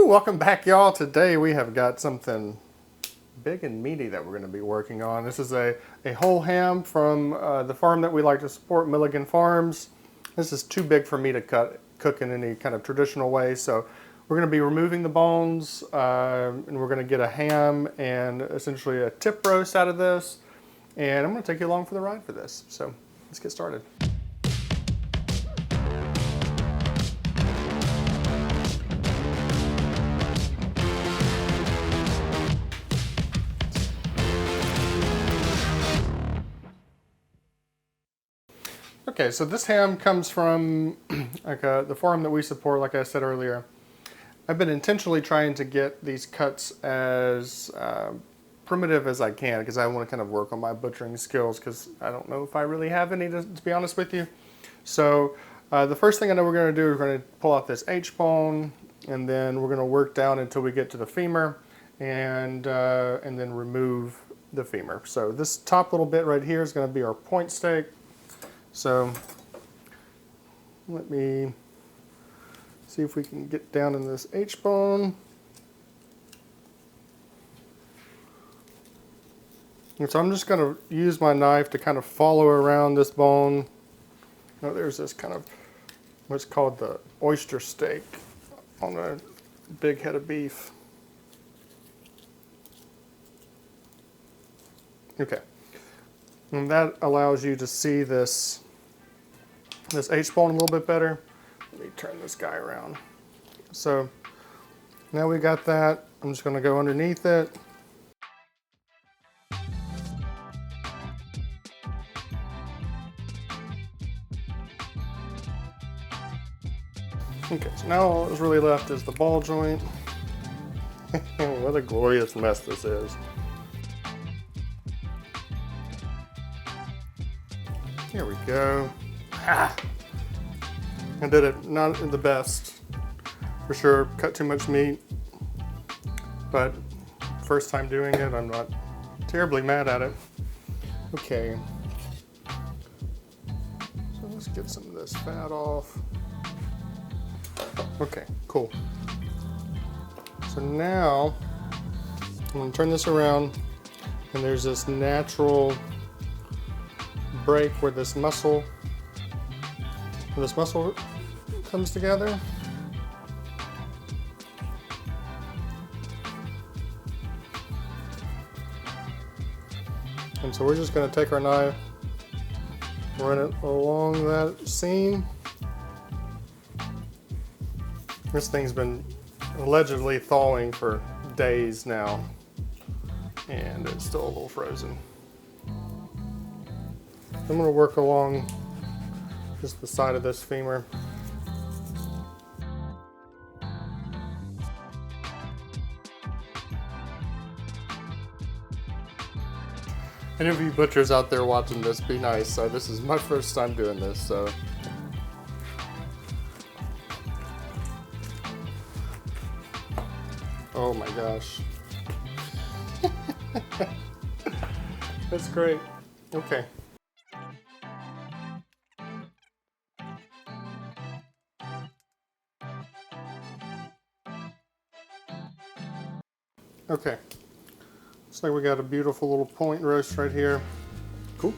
Woo! Welcome back, y'all. Today we have got something big and meaty that we're going to be working on. This is a whole ham from the farm that we like to support, Milligan Farms. This is too big for me to cook in any kind of traditional way, so we're going to be removing the bones, and we're going to get a ham and essentially a tip roast out of this. And I'm going to take you along for the ride for this. So let's get started. Okay, so this ham comes from the farm that we support, like I said earlier. I've been intentionally trying to get these cuts as primitive as I can because I want to kind of work on my butchering skills because I don't know if I really have any, to be honest with you. So the first thing I know we're going to do is we're going to pull out this H-bone, and then we're going to work down until we get to the femur, and then remove the femur. So this top little bit right here is going to be our point steak. So let me see if we can get down in this H-bone. And so I'm just going to use my knife to kind of follow around this bone. Now there's this kind of what's called the oyster steak on a big head of beef. Okay. And that allows you to see this H-bone a little bit better. Let me turn this guy around. So now we got that. I'm just going to go underneath it. Okay, so now all that's really left is the ball joint. What a glorious mess this is. Here we go. Ah! I did it not the best, for sure. Cut too much meat, but first time doing it, I'm not terribly mad at it. Okay, so let's get some of this fat off. Okay, cool. So now I'm going to turn this around, and there's this natural break where this muscle comes together. And so we're just going to take our knife, run it along that seam. This thing's been allegedly thawing for days now, and it's still a little frozen. I'm going to work along just the side of this femur. Any of you butchers out there watching this, be nice. This is my first time doing this, so. Oh my gosh. That's great. Okay. Okay, looks like we got a beautiful little point roast right here. Cool.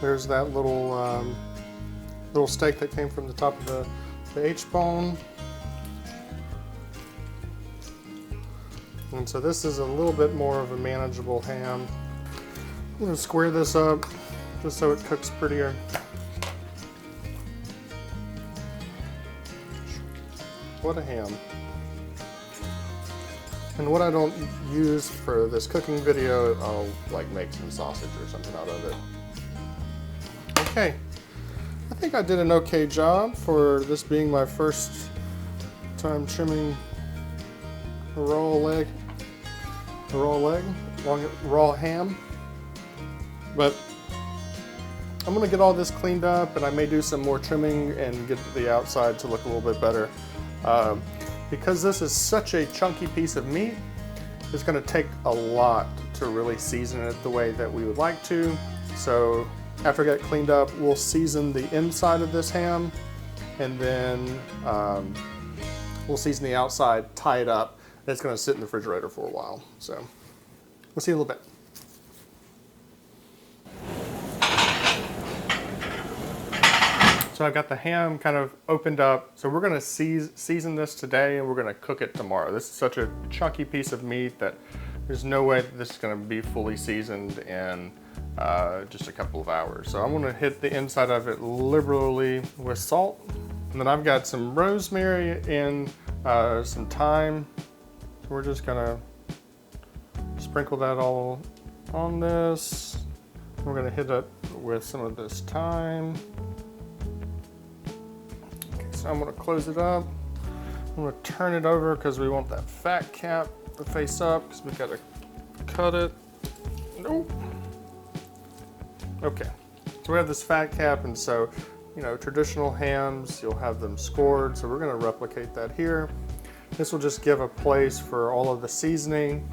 There's that little steak that came from the top of the H-bone. And so this is a little bit more of a manageable ham. I'm going to square this up just so it cooks prettier. What a ham. And what I don't use for this cooking video, I'll like make some sausage or something out of it. Okay, I think I did an okay job for this being my first time trimming a raw ham. But I'm gonna get all this cleaned up, and I may do some more trimming and get the outside to look a little bit better. Because this is such a chunky piece of meat, it's going to take a lot to really season it the way that we would like to. So after I get cleaned up, we'll season the inside of this ham, and then we'll season the outside, tie it up, and it's going to sit in the refrigerator for a while. So we'll see in a little bit. So I've got the ham kind of opened up. So we're gonna season this today and we're gonna cook it tomorrow. This is such a chunky piece of meat that there's no way that this is gonna be fully seasoned in just a couple of hours. So I'm gonna hit the inside of it liberally with salt. And then I've got some rosemary and some thyme. So we're just gonna sprinkle that all on this. We're gonna hit it with some of this thyme. So I'm gonna close it up. I'm gonna turn it over because we want that fat cap to face up because we gotta cut it. Nope. Okay, so we have this fat cap, and so, you know, traditional hams, you'll have them scored. So we're gonna replicate that here. This will just give a place for all of the seasoning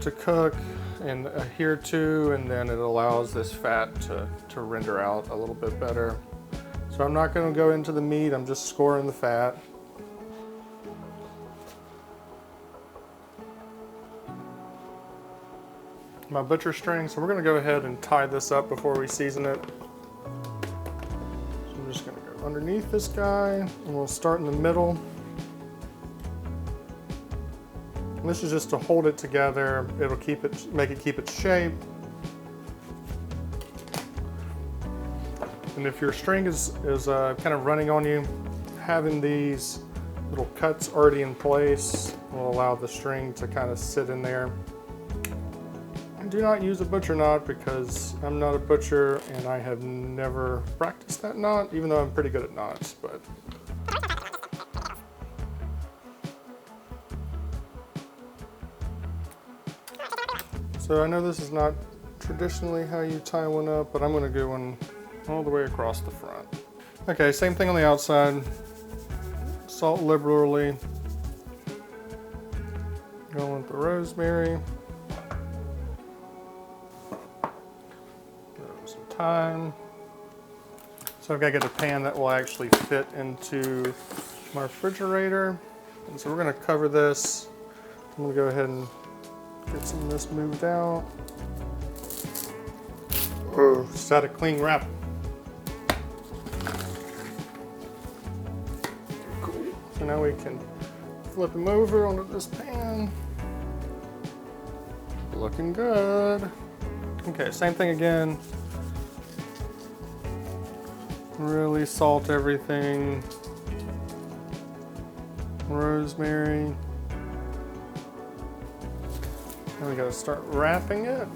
to cook and adhere to, and then it allows this fat to render out a little bit better. So I'm not going to go into the meat, I'm just scoring the fat. My butcher string, so we're going to go ahead and tie this up before we season it. So I'm just going to go underneath this guy, and we'll start in the middle. And this is just to hold it together. It'll make it keep its shape. And if your string is kind of running on you, having these little cuts already in place will allow the string to kind of sit in there. And do not use a butcher knot because I'm not a butcher and I have never practiced that knot, even though I'm pretty good at knots. But so I know this is not traditionally how you tie one up, but I'm going to do one all the way across the front. Okay, same thing on the outside. Salt liberally. Going with the rosemary. Some thyme. So I've got to get a pan that will actually fit into my refrigerator. And so we're going to cover this. I'm going to go ahead and get some of this moved out. Oh, just had a clean wrap. So now we can flip them over onto this pan. Looking good. Okay, same thing again. Really salt everything. Rosemary. Now we gotta start wrapping it.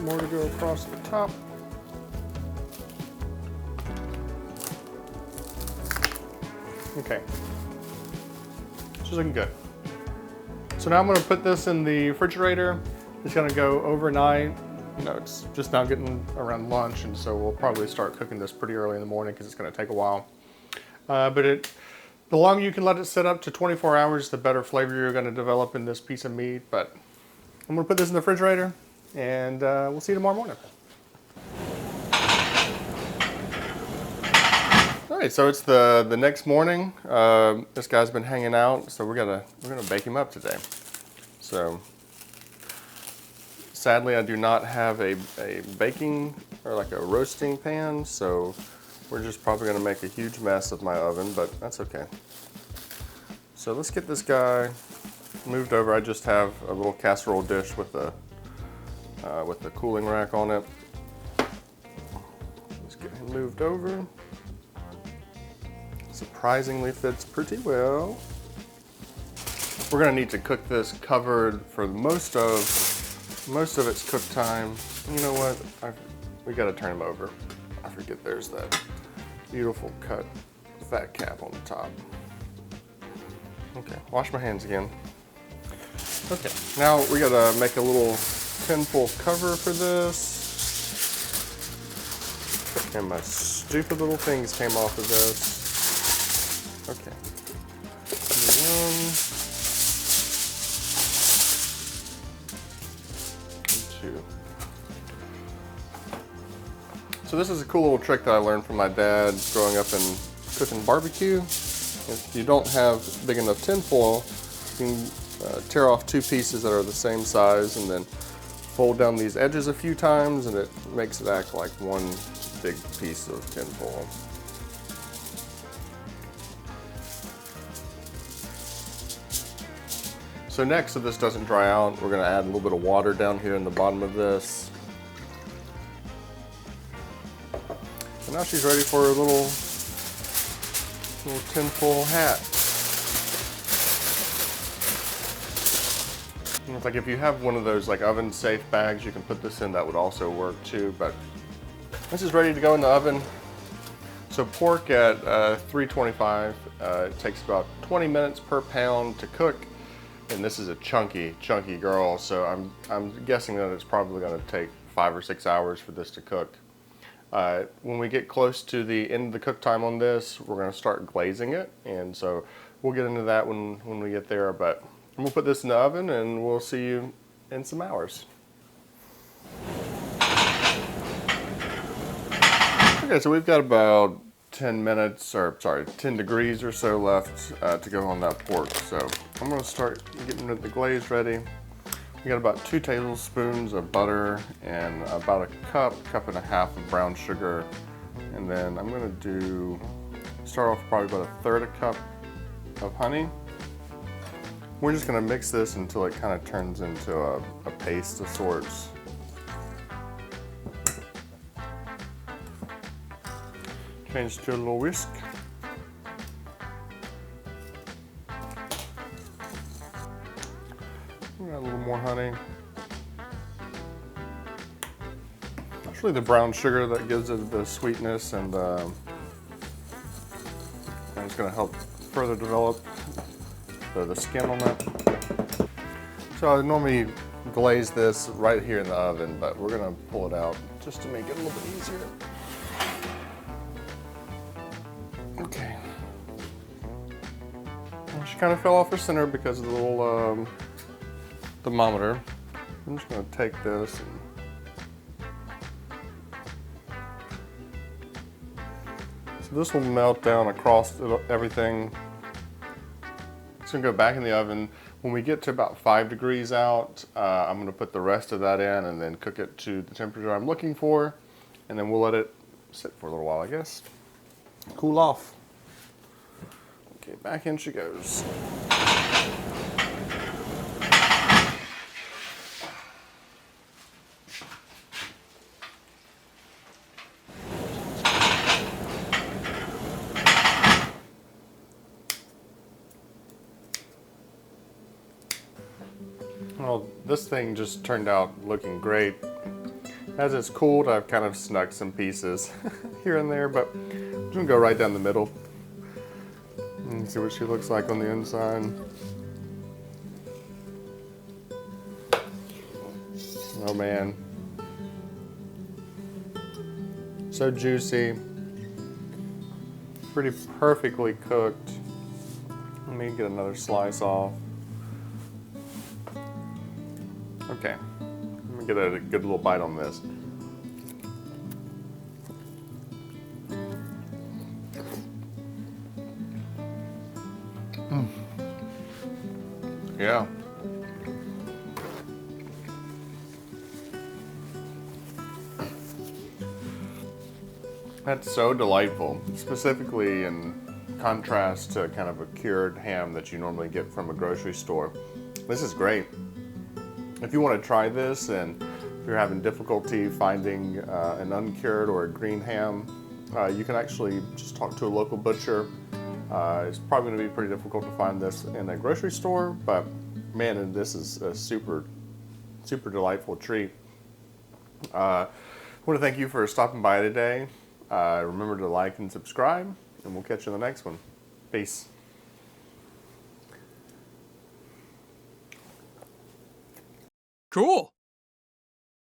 More to go across the top. Okay, it's looking good. So now I'm going to put this in the refrigerator. It's going to go overnight. You know, it's just now getting around lunch, and so we'll probably start cooking this pretty early in the morning because it's going to take a while. The longer you can let it sit up to 24 hours, the better flavor you're going to develop in this piece of meat. But I'm going to put this in the refrigerator, and we'll see you tomorrow morning. All right, so it's the next morning. This guy's been hanging out, so we're gonna bake him up today. So sadly, I do not have a baking or like a roasting pan, so we're just probably gonna make a huge mess of my oven, but that's okay. So let's get this guy moved over. I just have a little casserole dish with the cooling rack on it. Let's get him moved over. Surprisingly fits pretty well. We're gonna need to cook this covered for most of its cook time. You know what? We gotta turn him over. I forget there's that beautiful cut fat cap on the top. Okay, wash my hands again. Okay, now we gotta make a little tinfoil cover for this. And my stupid little things came off of this. Okay. Two. So So this is a cool little trick that I learned from my dad growing up and cooking barbecue. If you don't have big enough tin foil, you can tear off 2 pieces that are the same size and then fold down these edges a few times, and it makes it act like one big piece of tin foil. So next, so this doesn't dry out, we're going to add a little bit of water down here in the bottom of this. And now she's ready for a little tinfoil hat. And it's like if you have one of those like oven safe bags, you can put this in, that would also work too. But this is ready to go in the oven. So pork at 325, it takes about 20 minutes per pound to cook. And this is a chunky girl, so I'm guessing that it's probably going to take 5 or 6 hours for this to cook. When we get close to the end of the cook time on this, we're going to start glazing it, and so we'll get into that when we get there. But we'll put this in the oven, and we'll see you in some hours. Okay, so we've got about 10 degrees or so left to go on that pork. So I'm going to start getting the glaze ready. We got about 2 tablespoons of butter and about a cup and a half of brown sugar. And then I'm going to start off probably about a 1/3 cup of honey. We're just going to mix this until it kind of turns into a paste of sorts. Change to a little whisk. Add a little more honey. It's really the brown sugar that gives it the sweetness, and it's going to help further develop the skin on that. So I normally glaze this right here in the oven, but we're going to pull it out just to make it a little bit easier. Okay. And she kind of fell off her center because of the little thermometer. I'm just going to take this and so this will melt down across everything. It's going to go back in the oven. When we get to about 5 degrees out, I'm going to put the rest of that in and then cook it to the temperature I'm looking for, and then we'll let it sit for a little while, I guess. Cool off. Okay, back in she goes. Well, this thing just turned out looking great. As it's cooled, I've kind of snuck some pieces here and there, but I'm just gonna go right down the middle and see what she looks like on the inside. Oh man. So juicy. Pretty perfectly cooked. Let me get another slice off. Okay, let me get a good little bite on this. Yeah. That's so delightful, specifically in contrast to kind of a cured ham that you normally get from a grocery store. This is great. If you want to try this and you're having difficulty finding an uncured or a green ham, you can actually just talk to a local butcher. It's probably going to be pretty difficult to find this in a grocery store, but man, this is a super delightful treat. I want to thank you for stopping by today. Remember to like and subscribe, and we'll catch you in the next one. Peace. Cool.